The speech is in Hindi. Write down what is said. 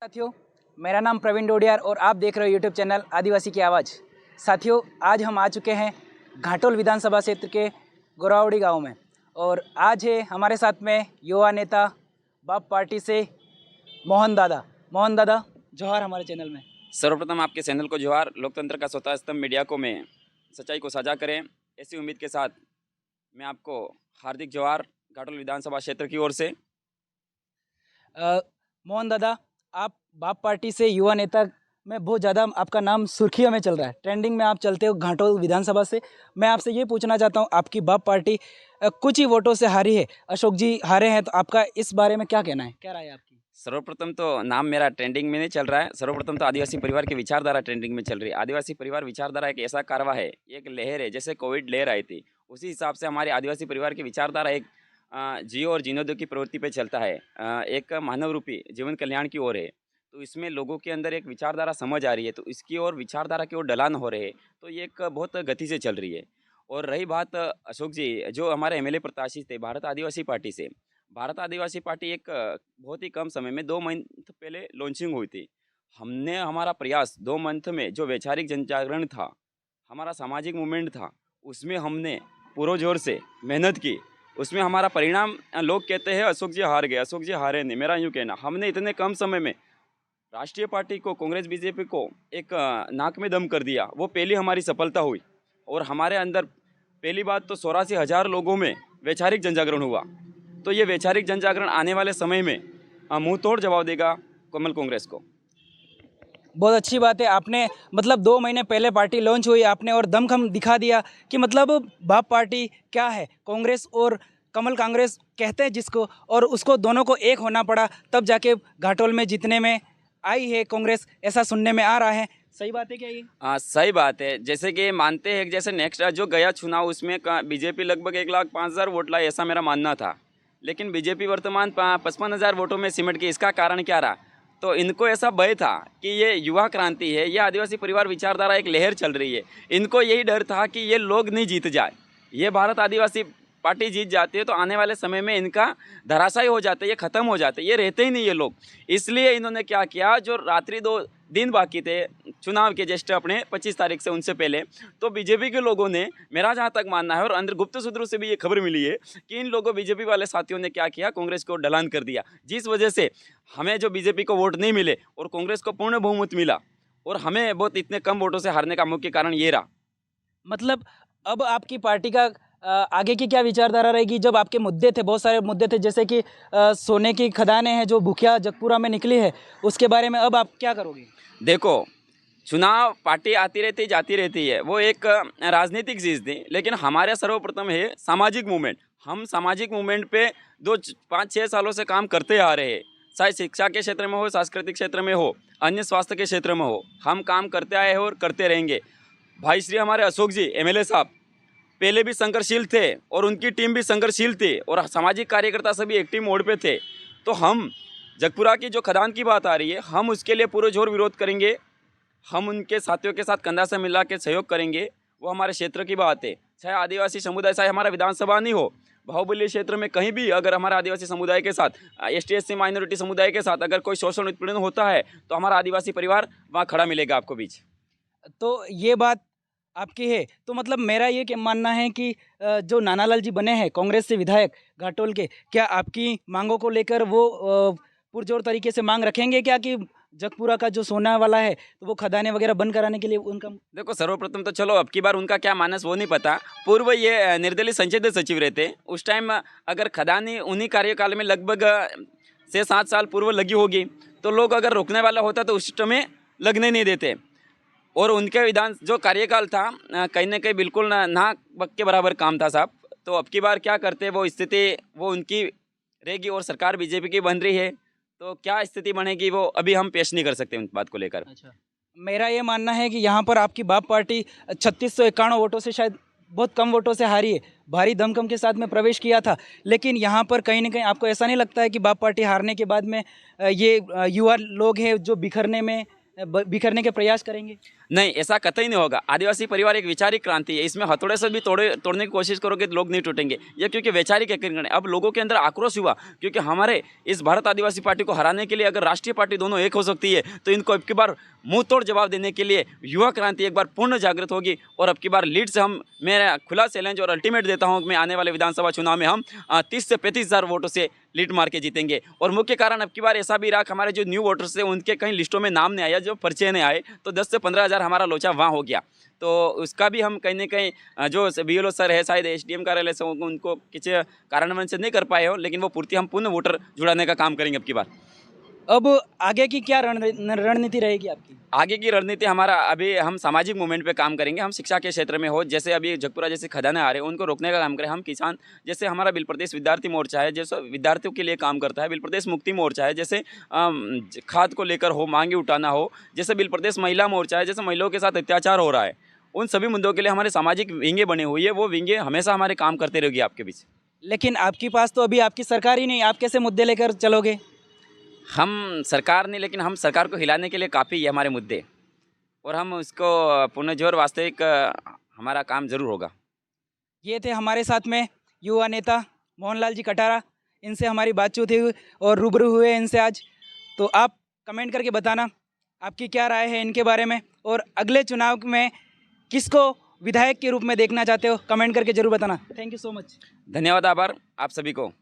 साथियों, मेरा नाम प्रवीण डोडियार और आप देख रहे हो यूट्यूब चैनल आदिवासी की आवाज़। साथियों, आज हम आ चुके हैं घाटोल विधानसभा क्षेत्र के गोरावड़ी गांव में और आज है हमारे साथ में युवा नेता बाप पार्टी से मोहन दादा जोहार हमारे चैनल में। सर्वप्रथम आपके चैनल को जोहार। लोकतंत्र का स्वतः स्तंभ मीडिया को में सच्चाई को साझा करें, ऐसी उम्मीद के साथ मैं आपको हार्दिक जोहार घाटोल विधानसभा क्षेत्र की ओर से। मोहन दादा, आप बाप पार्टी से युवा नेता में बहुत ज़्यादा आपका नाम सुर्खियों में चल रहा है, ट्रेंडिंग में आप चलते हो घाटोल विधानसभा से। मैं आपसे ये पूछना चाहता हूँ, आपकी बाप पार्टी कुछ ही वोटों से हारी है, अशोक जी हारे हैं, तो आपका इस बारे में क्या कहना है, क्या राय है आपकी? सर्वप्रथम तो नाम मेरा ट्रेंडिंग में नहीं चल रहा है। सर्वप्रथम तो आदिवासी परिवार की विचारधारा ट्रेंडिंग में चल रही है। आदिवासी परिवार विचारधारा एक ऐसा कारवा है, एक लहर है, जैसे कोविड लहर आई थी उसी हिसाब से हमारे आदिवासी परिवार की विचारधारा एक जियो और जीर्णोद्धार की प्रवृत्ति पे चलता है, एक मानव रूपी जीवन कल्याण की ओर है। तो इसमें लोगों के अंदर एक विचारधारा समझ आ रही है, तो इसकी ओर विचारधारा की ओर ढलान हो रहे हैं, तो ये एक बहुत गति से चल रही है। और रही बात अशोक जी, जो हमारे एमएलए प्रत्याशी थे भारत आदिवासी पार्टी से, भारत आदिवासी पार्टी एक बहुत ही कम समय में 2 मंथ पहले लॉन्चिंग हुई थी। हमने हमारा प्रयास 2 मंथ में जो वैचारिक जनजागरण था, हमारा सामाजिक मूवमेंट था, उसमें हमने पूरे जोर से मेहनत की। उसमें हमारा परिणाम, लोग कहते हैं अशोक जी हार गए, अशोक जी हारे नहीं, मेरा यूँ कहना, हमने इतने कम समय में राष्ट्रीय पार्टी को, कांग्रेस बीजेपी को एक नाक में दम कर दिया। वो पहली हमारी सफलता हुई। और हमारे अंदर पहली बात तो 84,000 लोगों में वैचारिक जनजागरण हुआ। तो ये वैचारिक जनजागरण आने वाले समय में मुंह तोड़ जवाब देगा कमल कांग्रेस को। बहुत अच्छी बात है, आपने मतलब 2 महीने पहले पार्टी लॉन्च हुई, आपने और दमखम दिखा दिया कि मतलब बाप पार्टी क्या है, कांग्रेस और कमल कांग्रेस कहते हैं जिसको, और उसको दोनों को एक होना पड़ा, तब जाके घाटोल में जीतने में आई है कांग्रेस, ऐसा सुनने में आ रहा है। सही बात है क्या ये? सही बात है। जैसे कि मानते हैं, जैसे नेक्स्ट जो गया चुनाव उसमें बीजेपी लगभग 1,05,000 वोट लाई, ऐसा मेरा मानना था। लेकिन बीजेपी वर्तमान 55,000 वोटों में सिमट गई। इसका कारण क्या रहा? तो इनको ऐसा भय था कि ये युवा क्रांति है, ये आदिवासी परिवार विचारधारा एक लहर चल रही है, इनको यही डर था कि ये लोग नहीं जीत जाए, ये भारत आदिवासी पार्टी जीत जाती है तो आने वाले समय में इनका धराशायी हो जाता है, ये ख़त्म हो जाते, ये रहते ही नहीं ये लोग। इसलिए इन्होंने क्या किया, जो रात्रि 2 दिन बाकी थे चुनाव के, जस्ट अपने 25 तारीख से उनसे पहले, तो बीजेपी के लोगों ने, मेरा जहाँ तक मानना है और अंदर गुप्त सूत्रों से भी ये खबर मिली है कि इन लोगों बीजेपी वाले साथियों ने क्या किया, कांग्रेस को ढलान कर दिया, जिस वजह से हमें जो बीजेपी को वोट नहीं मिले और कांग्रेस को पूर्ण बहुमत मिला और हमें बहुत इतने कम वोटों से हारने का मुख्य कारण ये रहा। मतलब अब आपकी पार्टी का आगे की क्या विचारधारा रहेगी? जब आपके मुद्दे थे, बहुत सारे मुद्दे थे, जैसे कि सोने की खदानें हैं जो भूखिया जगपुरा में निकली है, उसके बारे में अब आप क्या करोगे? देखो, चुनाव पार्टी आती रहती जाती रहती है, वो एक राजनीतिक चीज़ थी, लेकिन हमारे सर्वप्रथम है सामाजिक मूवमेंट। हम सामाजिक मूवमेंट पे 5-6 सालों से काम करते आ रहे हैं, चाहे शिक्षा के क्षेत्र में हो, सांस्कृतिक क्षेत्र में हो, अन्य स्वास्थ्य के क्षेत्र में हो, हम काम करते आए हैं और करते रहेंगे। भाई श्री हमारे अशोक जी एमएलए साहब पहले भी संघर्षशील थे और उनकी टीम भी संघर्षशील थी और सामाजिक कार्यकर्ता सभी एक्टिव मोड पे थे। तो हम जगपुरा की जो खदान की बात आ रही है, हम उसके लिए पूरे जोर विरोध करेंगे, हम उनके साथियों के साथ कंधा से मिला के सहयोग करेंगे। वो हमारे क्षेत्र की बात है, चाहे आदिवासी समुदाय, चाहे हमारा विधानसभा नहीं हो, बाहुबली क्षेत्र में कहीं भी अगर हमारा आदिवासी समुदाय के साथ, ST/SC माइनॉरिटी समुदाय के साथ अगर कोई शोषण उत्पीड़न होता है तो हमारा आदिवासी परिवार वहाँ खड़ा मिलेगा आपको बीच। तो ये बात आपकी है, तो मतलब मेरा ये क्या मानना है कि जो नानालाल जी बने हैं कांग्रेस से विधायक घाटोल के, क्या आपकी मांगों को लेकर वो पुरजोर तरीके से मांग रखेंगे क्या कि जगपुरा का जो सोना वाला है तो वो खदानें वगैरह बंद कराने के लिए उनका? देखो, सर्वप्रथम तो चलो अब की बार उनका क्या मानस वो नहीं पता, पूर्व ये निर्दलीय संसदीय सचिव रहते, उस टाइम अगर खदानी उन्हीं कार्यकाल में लगभग 6-7 साल पूर्व लगी होगी, तो लोग अगर रोकने वाला होता तो उस समय लगने नहीं देते। और उनके विधान जो कार्यकाल था कहीं ना कहीं बिल्कुल ना के बराबर काम था साहब। तो अब की बार क्या करते, वो स्थिति वो उनकी रहेगी और सरकार बीजेपी की बन रही है, तो क्या स्थिति बनेगी वो अभी हम पेश नहीं कर सकते उन बात को लेकर। अच्छा, मेरा ये मानना है कि यहाँ पर आपकी बाप पार्टी 3651 वोटों से, शायद बहुत कम वोटों से हारी है, भारी दमखम के साथ में प्रवेश किया था, लेकिन यहाँ पर कहीं ना कहीं आपको ऐसा नहीं लगता है कि बाप पार्टी हारने के बाद में ये युवा लोग हैं जो बिखरने के प्रयास करेंगे? नहीं, ऐसा कतई नहीं होगा। आदिवासी परिवार एक वैचारिक क्रांति है, इसमें हथौड़े से भी तोड़ने की कोशिश करोगे तो लोग नहीं टूटेंगे। ये क्योंकि वैचारिक एकीकरण है। अब लोगों के अंदर आक्रोश हुआ क्योंकि हमारे इस भारत आदिवासी पार्टी को हराने के लिए अगर राष्ट्रीय पार्टी दोनों एक हो सकती है तो इनको अब की बार मुंह तोड़ जवाब देने के लिए युवा क्रांति एक बार पूर्ण जागृत होगी और अब की बार लीड से हम, मेरा खुला चैलेंज और अल्टीमेट देता हूं कि मैं आने वाले विधानसभा चुनाव में हम 30 से 35 हज़ार वोटों से लीड मार के जीतेंगे। और मुख्य कारण अब की बार ऐसा भी रहा कि हमारे जो न्यू वोटर्स थे उनके कहीं लिस्टों में नाम नहीं आया, जो परिचय नहीं आए, तो 10 से 15 हज़ार हमारा लोचा वहाँ हो गया। तो उसका भी हम कहीं ना कहीं जो BLO सर है, शायद SDM कार्यालय से उनको किसी कारणवश से नहीं कर पाए हो, लेकिन वो पूर्ति हम पूर्ण वोटर जुड़ाने का काम करेंगे अब की बार। अब आगे की क्या रणनीति रहेगी आपकी? आगे की रणनीति हमारा, अभी हम सामाजिक मूवमेंट पे काम करेंगे। हम शिक्षा के क्षेत्र में हो, जैसे अभी जगपुरा जैसे खदानें आ रहे हैं उनको रोकने का काम करें। हम किसान, जैसे हमारा बिल प्रदेश विद्यार्थी मोर्चा है, जैसे विद्यार्थियों के लिए काम करता है। बिल प्रदेश मुक्ति मोर्चा है, जैसे खाद को लेकर हो, मांगे उठाना हो। जैसे बिल प्रदेश महिला मोर्चा है, जैसे महिलाओं के साथ अत्याचार हो रहा है, उन सभी मुद्दों के लिए हमारे सामाजिक विंगे बने हुई है। वो विंगे हमेशा हमारे काम करते रहेगी आपके बीच। लेकिन आपके पास तो अभी आपकी सरकार ही नहीं, आप कैसे मुद्दे लेकर चलोगे? हम सरकार नहीं, लेकिन हम सरकार को हिलाने के लिए काफ़ी है हमारे मुद्दे, और हम उसको पुनर्जोर वास्तविक हमारा काम जरूर होगा। ये थे हमारे साथ में युवा नेता मोहनलाल जी कटारा। इनसे हमारी बातचीत हुई और रूबरू हुए इनसे आज। तो आप कमेंट करके बताना आपकी क्या राय है इनके बारे में, और अगले चुनाव में किसको विधायक के रूप में देखना चाहते हो, कमेंट करके जरूर बताना। Thank you so much. धन्यवाद, आभार आप सभी को।